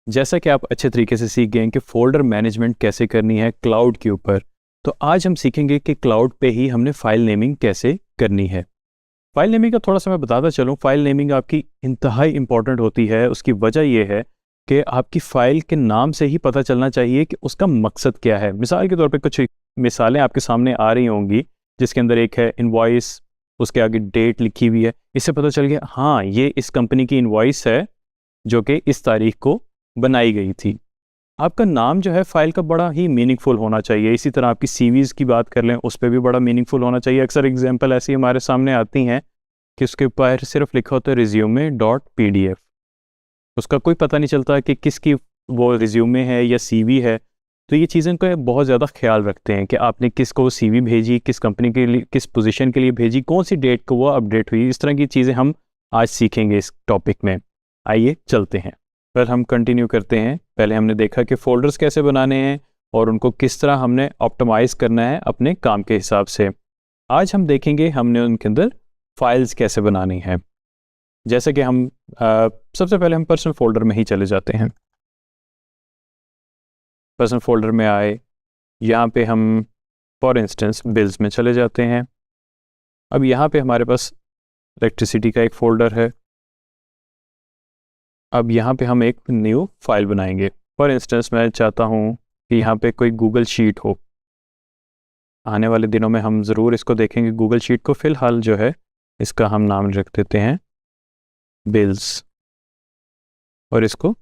जैसा कि आप अच्छे तरीके से सीख गए हैं कि फोल्डर मैनेजमेंट कैसे करनी है क्लाउड के ऊपर, तो आज हम सीखेंगे कि क्लाउड पे ही हमने फाइल नेमिंग कैसे करनी है। फाइल नेमिंग का थोड़ा सा मैं बताता चलूँ। फाइल नेमिंग आपकी इंतहाई इंपॉर्टेंट होती है। उसकी वजह यह है कि आपकी फ़ाइल के नाम से ही पता चलना चाहिए कि उसका मकसद क्या है। मिसाल के तौर पे कुछ मिसालें आपके सामने आ रही होंगी, जिसके अंदर एक है इनवॉइस, उसके आगे डेट लिखी हुई है। इससे पता चल गया हाँ ये इस कंपनी की इनवॉइस है जो कि इस तारीख को बनाई गई थी। आपका नाम जो है फ़ाइल का बड़ा ही मीनिंगफुल होना चाहिए। इसी तरह आपकी सीवीज़ की बात कर लें, उस पर भी बड़ा मीनिंगफुल होना चाहिए। अक्सर एग्जांपल ऐसी हमारे सामने आती हैं कि उसके ऊपर सिर्फ लिखा होता है रिज्यूमे डॉट PDF। उसका कोई पता नहीं चलता कि किसकी वो रिज्यूमे है या सीवी है। तो ये चीज़ें का बहुत ज़्यादा ख्याल रखते हैं कि आपने किसको सीवी भेजी, किस कंपनी के लिए, किस पोजीशन के लिए भेजी, कौन सी डेट को वो अपडेट हुई। इस तरह की चीज़ें हम आज सीखेंगे इस टॉपिक में। आइए चलते हैं, फिर हम कंटिन्यू करते हैं। पहले हमने देखा कि फ़ोल्डर्स कैसे बनाने हैं और उनको किस तरह हमने ऑप्टिमाइज़ करना है अपने काम के हिसाब से। आज हम देखेंगे हमने उनके अंदर फाइल्स कैसे बनानी है। जैसे कि हम सबसे पहले हम पर्सनल फोल्डर में ही चले जाते हैं। पर्सनल फोल्डर में आए, यहाँ पे हम फॉर इंस्टेंस बिल्स में चले जाते हैं। अब यहाँ पे हमारे पास इलेक्ट्रिसिटी का एक फ़ोल्डर है। अब यहाँ पे हम एक न्यू फाइल बनाएंगे। फॉर इंस्टेंस मैं चाहता हूँ कि यहाँ पे कोई गूगल शीट हो। आने वाले दिनों में हम ज़रूर इसको देखेंगे गूगल शीट को। फ़िलहाल जो है इसका हम नाम रख देते हैं बिल्स और इसको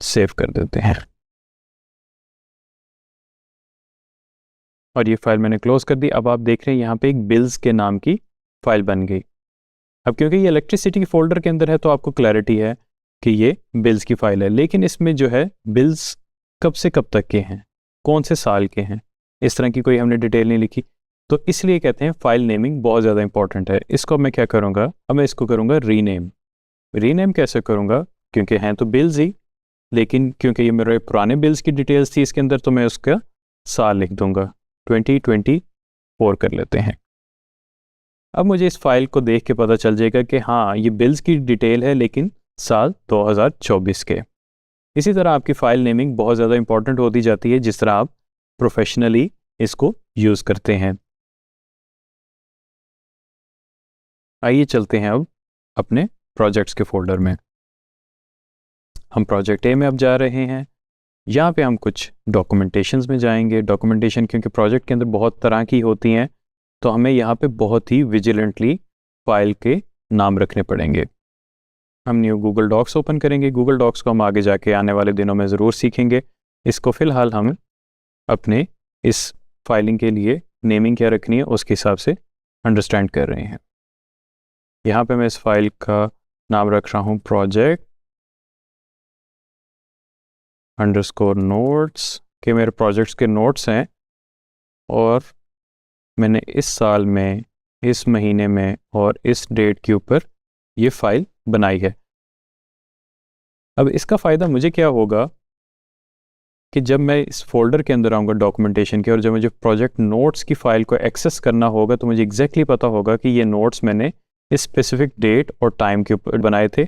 सेव कर देते हैं। और ये फाइल मैंने क्लोज कर दी। अब आप देख रहे हैं यहाँ पे एक बिल्स के नाम की फाइल बन गई। अब क्योंकि ये इलेक्ट्रिसिटी के फोल्डर के अंदर है तो आपको क्लैरिटी है कि ये बिल्स की फाइल है। लेकिन इसमें जो है बिल्स कब से कब तक के हैं, कौन से साल के हैं, इस तरह की कोई हमने डिटेल नहीं लिखी। तो इसलिए कहते हैं फाइल नेमिंग बहुत ज़्यादा इंपॉर्टेंट है। इसको अब मैं क्या करूँगा, अब मैं इसको करूँगा रीनेम। रीनेम कैसे करूँगा, क्योंकि हैं तो बिल्स ही, लेकिन क्योंकि ये मेरे पुराने बिल्स की डिटेल्स थी इसके अंदर, तो मैं उसका साल लिख दूंगा, 2024 कर लेते हैं। अब मुझे इस फाइल को देख के पता चल जाएगा कि हाँ ये बिल्स की डिटेल है लेकिन साल 2024 के। इसी तरह आपकी फ़ाइल नेमिंग बहुत ज़्यादा इंपॉर्टेंट होती जाती है जिस तरह आप प्रोफेशनली इसको यूज़ करते हैं। आइए चलते हैं अब अपने प्रोजेक्ट्स के फोल्डर में। हम प्रोजेक्ट ए में अब जा रहे हैं। यहाँ पे हम कुछ डॉक्यूमेंटेशंस में जाएंगे। डॉक्यूमेंटेशन क्योंकि प्रोजेक्ट के अंदर बहुत तरह की होती हैं तो हमें यहाँ पे बहुत ही विजिलेंटली फाइल के नाम रखने पड़ेंगे। हम न्यू गूगल डॉक्स ओपन करेंगे। गूगल डॉक्स को हम आगे जाके आने वाले दिनों में ज़रूर सीखेंगे। इसको फ़िलहाल हम अपने इस फाइलिंग के लिए नेमिंग क्या रखनी है उसके हिसाब से अंडरस्टैंड कर रहे हैं। यहाँ पे मैं इस फाइल का नाम रख रहा हूँ प्रोजेक्ट अंडरस्कोर नोट्स, के मेरे प्रोजेक्ट्स के नोट्स हैं और मैंने इस साल में, इस महीने में और इस डेट के ऊपर ये फाइल बनाई है। अब इसका फ़ायदा मुझे क्या होगा कि जब मैं इस फोल्डर के अंदर आऊँगा डॉक्यूमेंटेशन के, और जब मुझे प्रोजेक्ट नोट्स की फ़ाइल को एक्सेस करना होगा तो मुझे एग्जैक्टली पता होगा कि ये नोट्स मैंने इस स्पेसिफिक डेट और टाइम के ऊपर बनाए थे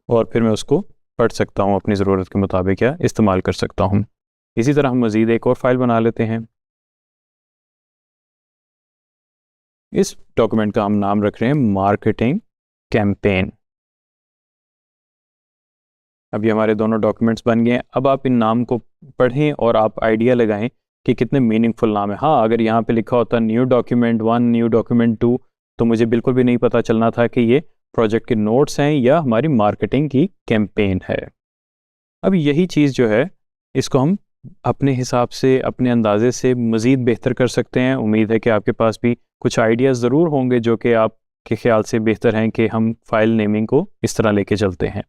और फिर मैं उसको पढ़ सकता हूँ, अपनी ज़रूरत के मुताबिक या इस्तेमाल कर सकता हूँ। इसी तरह हम मज़ीद एक और फाइल बना लेते हैं। इस डॉक्यूमेंट का हम नाम रख रहे हैं मार्केटिंग कैंपेन। अभी हमारे दोनों डॉक्यूमेंट्स बन गए हैं। अब आप इन नाम को पढ़ें और आप आइडिया लगाएं कि कितने मीनिंगफुल नाम है। हाँ, अगर यहाँ पे लिखा होता न्यू डॉक्यूमेंट 1, न्यू डॉक्यूमेंट 2, तो मुझे बिल्कुल भी नहीं पता चलना था कि ये प्रोजेक्ट के नोट्स हैं या हमारी मार्केटिंग की कैंपेन है। अब यही चीज़ जो है इसको हम अपने हिसाब से, अपने अंदाजे से मज़ीद बेहतर कर सकते हैं। उम्मीद है कि आपके पास भी कुछ आइडियाज़ ज़रूर होंगे जो कि आपके ख्याल से बेहतर हैं कि हम फाइल नेमिंग को इस तरह लेके चलते हैं।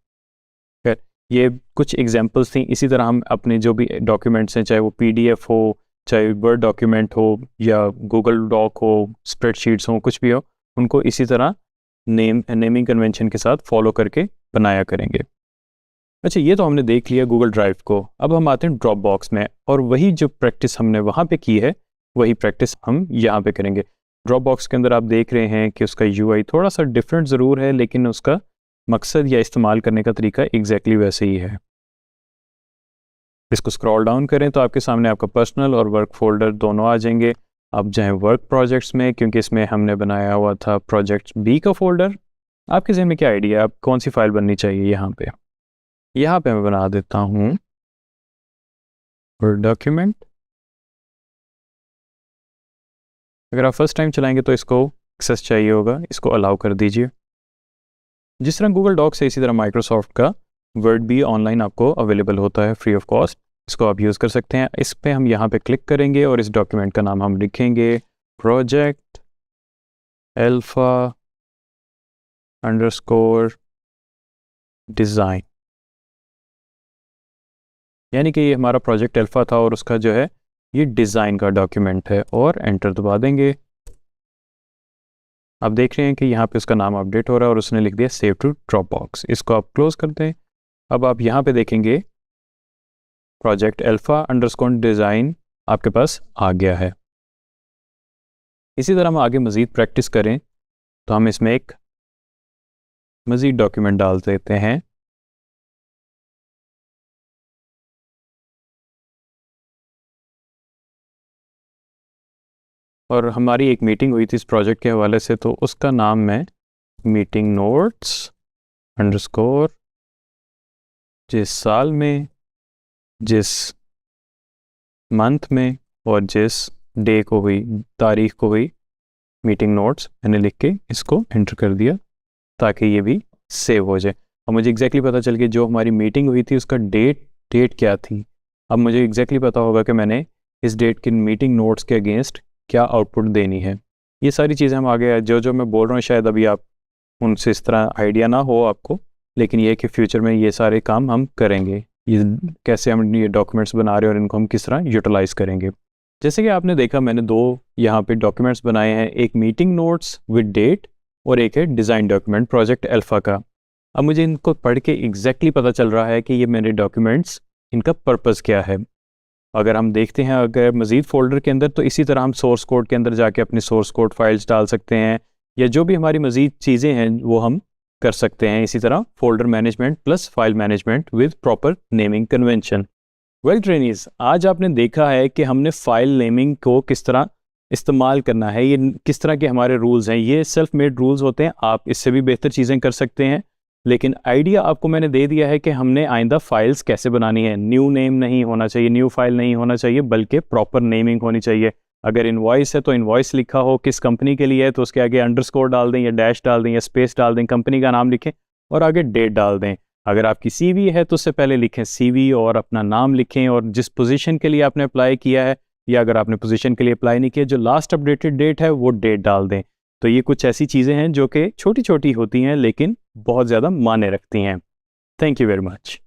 खैर, ये कुछ एग्जांपल्स थी। इसी तरह हम अपने जो भी डॉक्यूमेंट्स हैं, चाहे वो PDF हो, चाहे वर्ड डॉक्यूमेंट हो या गूगल डॉक हो, स्प्रेडशीट्स हो, कुछ भी हो, उनको इसी तरह नेमिंग कन्वेंशन के साथ फॉलो करके बनाया करेंगे। अच्छा, ये तो हमने देख लिया गूगल ड्राइव को। अब हम आते हैं ड्रॉप बॉक्स में और वही जो प्रैक्टिस हमने वहाँ पे की है वही प्रैक्टिस हम यहाँ पे करेंगे। ड्रॉप बॉक्स के अंदर आप देख रहे हैं कि उसका UI थोड़ा सा डिफरेंट ज़रूर है लेकिन उसका मकसद या इस्तेमाल करने का तरीका एग्जैक्टली वैसे ही है। इसको स्क्रॉल डाउन करें तो आपके सामने आपका पर्सनल और वर्क फोल्डर दोनों आ जाएंगे। आप जाएं वर्क प्रोजेक्ट्स में, क्योंकि इसमें हमने बनाया हुआ था प्रोजेक्ट बी का फोल्डर। आपके ज़हन में क्या आइडिया है, आप कौन सी फाइल बननी चाहिए? यहाँ पे मैं बना देता हूँ वर्ड डॉक्यूमेंट। अगर आप फर्स्ट टाइम चलाएंगे तो इसको एक्सेस चाहिए होगा, इसको अलाउ कर दीजिए। जिस तरह गूगल डॉक्स है इसी तरह माइक्रोसॉफ्ट का वर्ड भी ऑनलाइन आपको अवेलेबल होता है फ्री ऑफ कॉस्ट, इसको आप यूज़ कर सकते हैं। इस पे हम यहाँ पे क्लिक करेंगे और इस डॉक्यूमेंट का नाम हम लिखेंगे प्रोजेक्ट अल्फा अंडरस्कोर डिज़ाइन, यानी कि ये हमारा प्रोजेक्ट अल्फा था और उसका जो है ये डिज़ाइन का डॉक्यूमेंट है, और एंटर दबा देंगे। आप देख रहे हैं कि यहाँ पे उसका नाम अपडेट हो रहा है और उसने लिख दिया सेव टू ड्रॉप बॉक्स। इसको आप क्लोज कर दें। अब आप यहाँ पे देखेंगे प्रोजेक्ट अल्फा अंडरस्कोर डिज़ाइन आपके पास आ गया है। इसी तरह हम आगे मज़ीद प्रैक्टिस करें तो हम इसमें एक मज़ीद डॉक्यूमेंट डाल देते हैं। और हमारी एक मीटिंग हुई थी इस प्रोजेक्ट के हवाले से, तो उसका नाम मैं मीटिंग नोट्स अंडरस्कोर जिस साल में, जिस मंथ में और जिस डे को हुई, तारीख को हुई मीटिंग नोट्स, मैंने लिख के इसको एंटर कर दिया ताकि ये भी सेव हो जाए। अब मुझे एग्जैक्टली पता चल गया जो हमारी मीटिंग हुई थी उसका डेट क्या थी। अब मुझे एग्जैक्टली पता होगा कि मैंने इस डेट की मीटिंग नोट्स के अगेंस्ट क्या आउटपुट देनी है। ये सारी चीज़ें हम आगे जो मैं बोल रहा हूँ शायद अभी आप उनसे इस तरह आइडिया ना हो आपको, लेकिन ये कि फ्यूचर में ये सारे काम हम करेंगे, ये कैसे हम ये डॉक्यूमेंट्स बना रहे हैं और इनको हम किस तरह यूटिलाइज करेंगे। जैसे कि आपने देखा मैंने दो यहाँ पे डॉक्यूमेंट्स बनाए हैं, एक मीटिंग नोट्स विद डेट और एक है डिज़ाइन डॉक्यूमेंट प्रोजेक्ट अल्फा का। अब मुझे इनको पढ़ के एग्जैक्टली पता चल रहा है कि ये मेरे डॉक्यूमेंट्स इनका पर्पज़ क्या है। अगर हम देखते हैं अगर मज़ीद फ़ोल्डर के अंदर, तो इसी तरह हम सोर्स कोड के अंदर जाके अपनी सोर्स कोड फाइल्स डाल सकते हैं, या जो भी हमारी मज़ीद चीज़ें हैं वो हम कर सकते हैं। इसी तरह folder management plus file management with proper naming convention. Well trainees, आज आपने देखा है कि हमने फाइल नेमिंग को किस तरह इस्तेमाल करना है, ये किस तरह के हमारे रूल्स हैं। ये सेल्फ मेड रूल्स होते हैं, आप इससे भी बेहतर चीज़ें कर सकते हैं, लेकिन आइडिया आपको मैंने दे दिया है कि हमने आइंदा फाइल्स कैसे बनानी है। न्यू नेम नहीं होना चाहिए, न्यू फाइल नहीं होना चाहिए, बल्कि प्रॉपर नेमिंग होनी चाहिए। अगर इनवॉइस है तो इनवॉइस लिखा हो, किस कंपनी के लिए है तो उसके आगे अंडरस्कोर डाल दें या डैश डाल दें या स्पेस डाल दें, कंपनी का नाम लिखें और आगे डेट डाल दें। अगर आपकी सीवी है तो उससे पहले लिखें सीवी और अपना नाम लिखें और जिस पोजीशन के लिए आपने अप्लाई किया है, या अगर आपने पोजीशन के लिए अप्लाई नहीं किया जो लास्ट अपडेटेड डेट है वो डेट डाल दें। तो ये कुछ ऐसी चीज़ें हैं जो कि छोटी छोटी होती हैं लेकिन बहुत ज़्यादा मायने रखती हैं। Thank you very much.